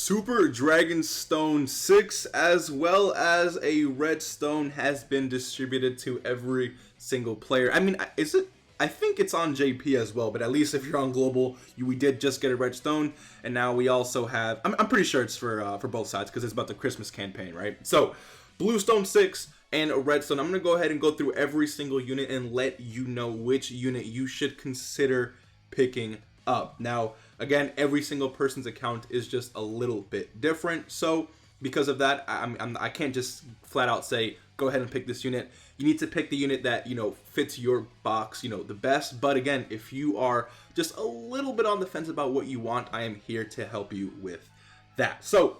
Super Dragon Stone 6 as well as a red stone has been distributed to every single player. I mean, is it? I think it's on JP as well, but at least if you're on global, we did just get a red stone, and now we also have. I'm pretty sure it's for both sides because it's about the Christmas campaign, right? So, blue stone 6 and a red stone. I'm gonna go ahead and go through every single unit and let you know which unit you should consider picking up. Now, again, every single person's account is just a little bit different, so because of that, I can't just flat out say go ahead and pick this unit. You need to pick the unit that fits your box the best. But again, if you are just a little bit on the fence about what you want, I am here to help you with that. So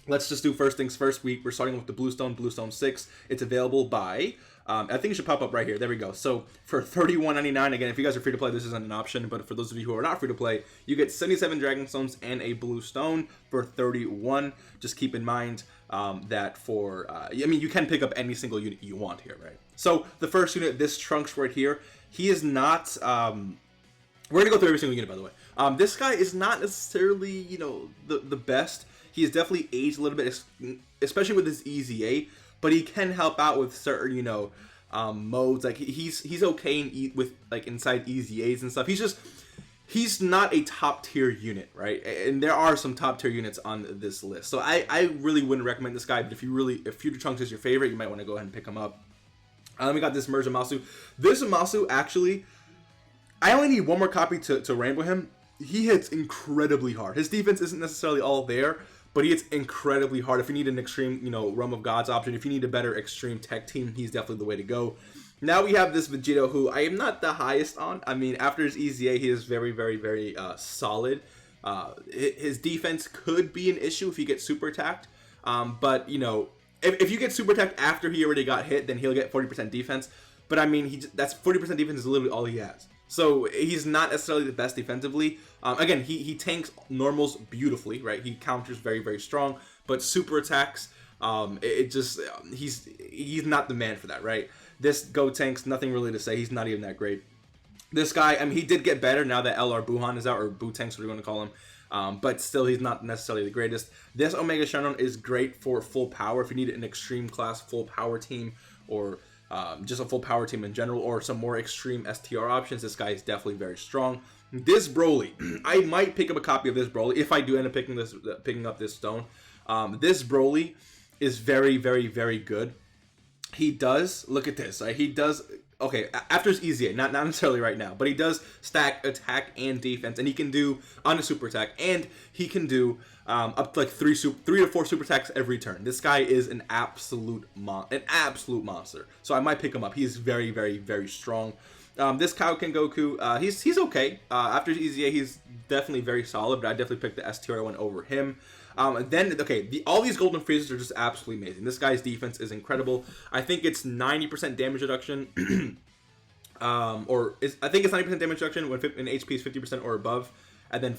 let's just do first things first. We're starting with the blue stone 6. It's available by I think it should pop up right here. There we go. So for $31.99, again, if you guys are free to play, this isn't an option. But for those of you who are not free to play, you get 77 Dragon Stones and a blue stone for $31. Just keep in mind that for you can pick up any single unit you want here, right? So the first unit, this Trunks right here, he is not. We're gonna go through every single unit, by the way. This guy is not necessarily the best. He is definitely aged a little bit, especially with his EZA. But he can help out with certain, modes. Like he's okay with like inside EZAs and stuff. He's not a top tier unit, right? And there are some top tier units on this list. So I really wouldn't recommend this guy. But if Future Trunks is your favorite, you might want to go ahead and pick him up. We got this Merge Zamasu. This Zamasu actually, I only need one more copy to rainbow him. He hits incredibly hard. His defense isn't necessarily all there, but he hits incredibly hard. If you need an extreme, Realm of Gods option, if you need a better extreme tech team, he's definitely the way to go. Now we have this Vegito, who I am not the highest on. I mean, after his EZA, he is very, very, very solid. His defense could be an issue if he gets super attacked. But, if you get super attacked after he already got hit, then he'll get 40% defense. But, I mean, that's 40% defense is literally all he has. So he's not necessarily the best defensively. Again, he tanks normals beautifully, right? He counters very, very strong, but super attacks, he's not the man for that, right? This Go Tank's nothing really to say. He's not even that great. This guy, I mean, he did get better now that LR Buhan is out, or Boo Tanks, what do you want to call him? But still, he's not necessarily the greatest. This Omega Shenron is great for full power. If you need an extreme class full power team, or just a full power team in general, or some more extreme STR options, this guy is definitely very strong. This Broly, I might pick up a copy of this Broly if I do end up picking up this stone. This Broly is very, very, very good. He does, look at this, right? He does, okay, after his EZA, not necessarily right now, but he does stack attack and defense, and he can do on a super attack, and he can do up to like 3 to 4 super attacks every turn. This guy is an absolute monster. So I might pick him up. He's very, very, very strong. This Kaioken Goku, he's okay. After his EZA, he's definitely very solid, but I definitely picked the STR one over him. Then, okay, all these golden freezes are just absolutely amazing. This guy's defense is incredible. I think it's 90% damage reduction. I think it's 90% damage reduction when HP is 50% or above, and then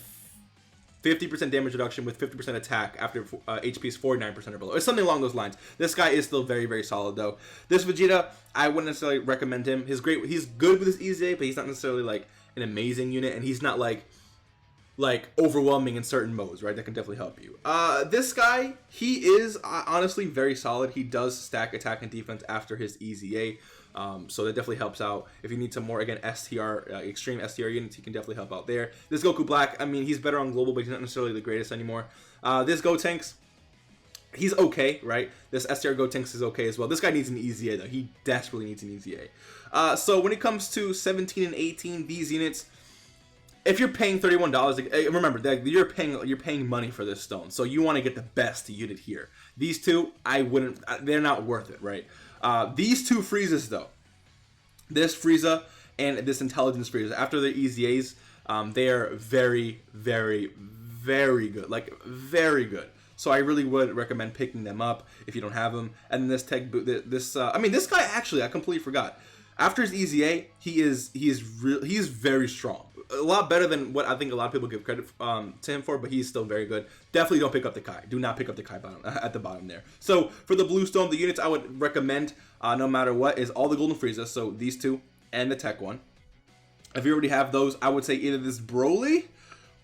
50% damage reduction with 50% attack after HP is 49% or below. It's something along those lines. This guy is still very, very solid, though. This Vegeta, I wouldn't necessarily recommend him. He's great. He's good with his EZA, but he's not necessarily like an amazing unit, and he's not like overwhelming in certain modes, right? That can definitely help you. This guy, he is honestly very solid. He does stack attack and defense after his EZA. So that definitely helps out. If you need some more, again, extreme STR units, he can definitely help out there. This Goku Black, I mean, he's better on global, but he's not necessarily the greatest anymore. This Go Tanks, he's okay, right? This STR Go Tanks is okay as well. This guy needs an EZA, though. He desperately needs an EZA. So when it comes to 17 and 18, these units, if you're paying $31, remember that you're paying money for this stone, so you want to get the best unit here. These two, they're not worth it, right? These two Friezas, though, this Frieza and this Intelligence Frieza, after their EZAs, they are very, very, very good, like very good. So I really would recommend picking them up if you don't have them. And this this guy, actually, I completely forgot. After his EZA, he is very strong. A lot better than what I think a lot of people give credit to him for, but he's still very good. Definitely don't pick up the Kai. Do not pick up the Kai at the bottom there. So for the blue stone, the units I would recommend, no matter what, is all the golden Frieza. So these two and the tech one. If you already have those, I would say either this Broly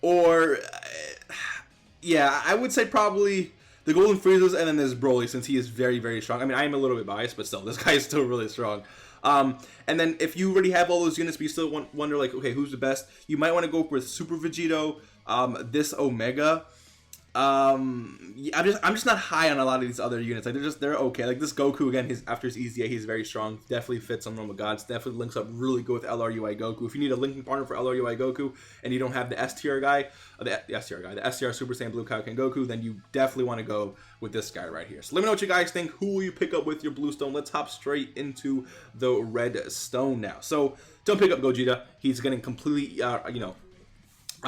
or Yeah, I would say probably the Golden Friezas and then there's Broly, since he is very, very strong. I mean, I am a little bit biased, but still, this guy is still really strong. And then if you already have all those units, but you still wonder, like, okay, who's the best? You might want to go with Super Vegito, this Omega. Yeah, I'm just not high on a lot of these other units. Like they're okay. Like this Goku again, after his EZA, he's very strong. Definitely fits on Normal Gods. Definitely links up really good with LRUI Goku. If you need a linking partner for LRUI Goku and you don't have the STR guy, the STR Super Saiyan Blue Kaioken Goku, then you definitely want to go with this guy right here. So let me know what you guys think. Who will you pick up with your blue stone? Let's hop straight into the red stone now. So don't pick up Gogeta. He's getting completely,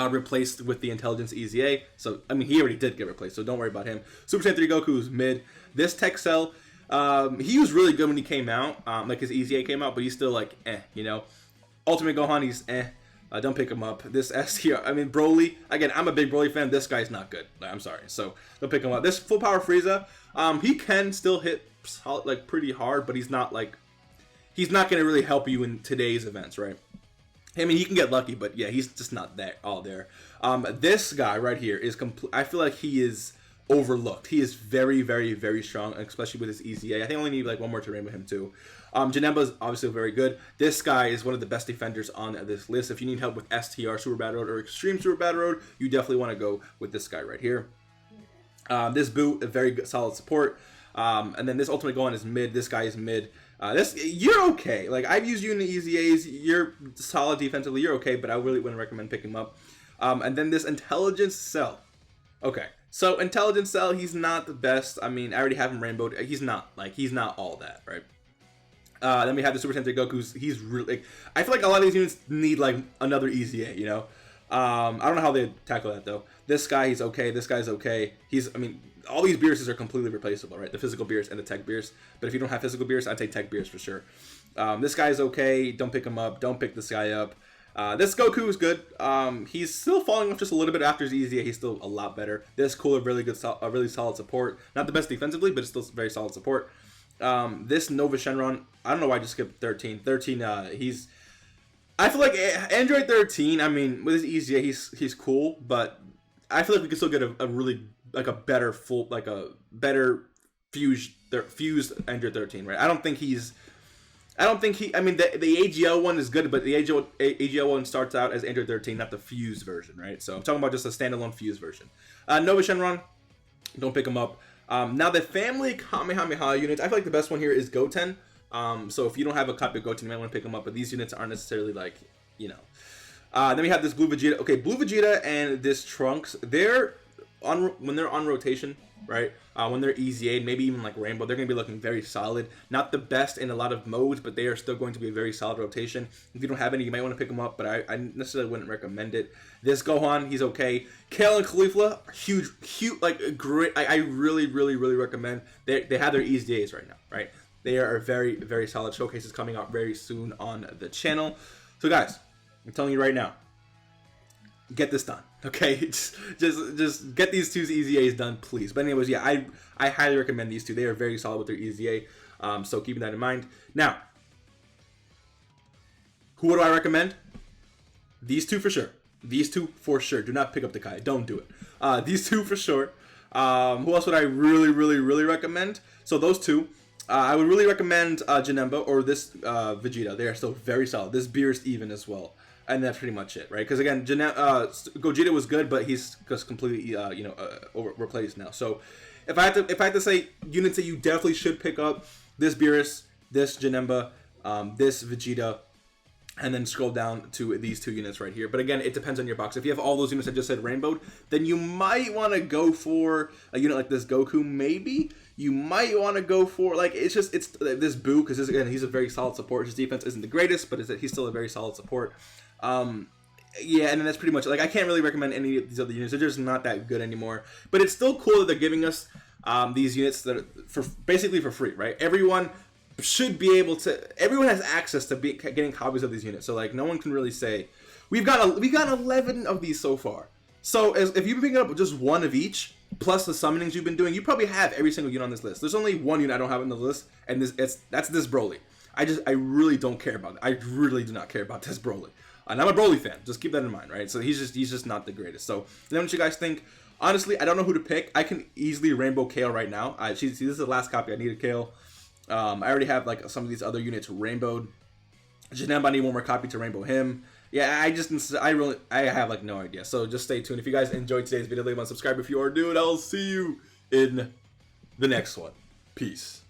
replaced with the Intelligence EZA. So, I mean, he already did get replaced, so don't worry about him. Super Saiyan 3 Goku is mid. This Tech Cell, he was really good when he came out, like his EZA came out, but he's still like, Ultimate Gohan, he's don't pick him up. This STR, I mean, Broly, again, I'm a big Broly fan. This guy's not good. I'm sorry. So, don't pick him up. This Full Power Frieza, he can still hit solid, like, pretty hard, but he's not going to really help you in today's events, right? I mean, he can get lucky, but yeah, he's just not all there. This guy right here is I feel like he is overlooked. He is very, very, very strong, especially with his EZA. I think I only need like one more to rainbow him too. Janemba is obviously very good. This guy is one of the best defenders on this list. If you need help with STR Super Battle Road or Extreme Super Battle Road, you definitely want to go with this guy right here. This Boo, a very good, solid support. And then this Ultimate Gohan is mid. This guy is mid. You're okay. Like, I've used you in the EZAs. You're solid defensively. You're okay, but I really wouldn't recommend picking him up. And then this Intelligence Cell. Okay. So, Intelligence Cell, he's not the best. I mean, I already have him rainbowed. He's not all that, right? Then we have the Super Saiyan 3 Goku's. He's really, like, I feel like a lot of these units need, like, another EZA, you know? I don't know how they tackle that, though. This guy, he's okay. This guy's okay. All these Beerus are completely replaceable, right? The physical Beerus and the tech Beerus. But if you don't have physical Beerus, I'd take tech Beerus for sure. This guy's okay. Don't pick him up. Don't pick this guy up. This Goku is good. He's still falling off just a little bit after his EZA. He's still a lot better. This Cooler, really good, really solid support. Not the best defensively, but it's still very solid support. This Nova Shenron, I don't know why I just skipped 13. 13, I feel like Android 13, I mean, with his EZA, he's cool, but I feel like we could still get a really, like a better fused Android 13, right? I mean, the AGL one is good, but the AGL one starts out as Android 13, not the fused version, right? So I'm talking about just a standalone fused version. Nova Shenron, don't pick him up. Now the family Kamehameha units, I feel like the best one here is Goten. So if you don't have a copy of Goten, you might want to pick them up, but these units aren't necessarily like, then we have this Blue Vegeta. Okay, Blue Vegeta and this Trunks, when they're on rotation, right? When they're EZA, maybe even like Rainbow, they're going to be looking very solid. Not the best in a lot of modes, but they are still going to be a very solid rotation. If you don't have any, you might want to pick them up, but I necessarily wouldn't recommend it. This Gohan, he's okay. Kale and Caulifla, huge, like great. I really, really, really recommend. They have their EZAs right now, right? They are very, very solid showcases coming out very soon on the channel. So guys, I'm telling you right now, get this done, okay? Just get these two EZAs done, please. But anyways, yeah, I highly recommend these two. They are very solid with their EZA, so keeping that in mind. Now, who do I recommend? These two for sure. These two for sure. Do not pick up the Kai. Don't do it. These two for sure. Who else would I really, really, really recommend? So those two. I would really recommend Janemba or this Vegeta. They are still very solid. This Beerus even as well. And that's pretty much it, right? Because again, Gogeta was good, but he's just completely, replaced now. So if I had to say units that you definitely should pick up, this Beerus, this Janemba, this Vegeta, and then scroll down to these two units right here. But again, it depends on your box. If you have all those units I just said rainbowed, then you might want to go for a unit like this Goku, maybe. You might want to go for, like, it's this Boo, because again, he's a very solid support. His defense isn't the greatest, but he's still a very solid support. Yeah, and then that's pretty much it. Like, I can't really recommend any of these other units. They're just not that good anymore. But it's still cool that they're giving us these units that are basically for free, right? Everyone should be able to. Everyone has access to getting copies of these units. So like, no one can really say we got 11 of these so far. So if you've been picking up just one of each, plus the summonings you've been doing, you probably have every single unit on this list. There's only one unit I don't have on the list, and that's this Broly. I really don't care about it. I really do not care about this Broly. And I'm a Broly fan. Just keep that in mind, right? So he's just not the greatest. So let me know what you guys think. Honestly, I don't know who to pick. I can easily rainbow Kale right now. See, this is the last copy. I needed Kale. I already have like some of these other units rainbowed. Janemba, I need one more copy to rainbow him. Yeah, I have like no idea. So just stay tuned. If you guys enjoyed today's video, leave a subscribe if you are new, and I'll see you in the next one. Peace.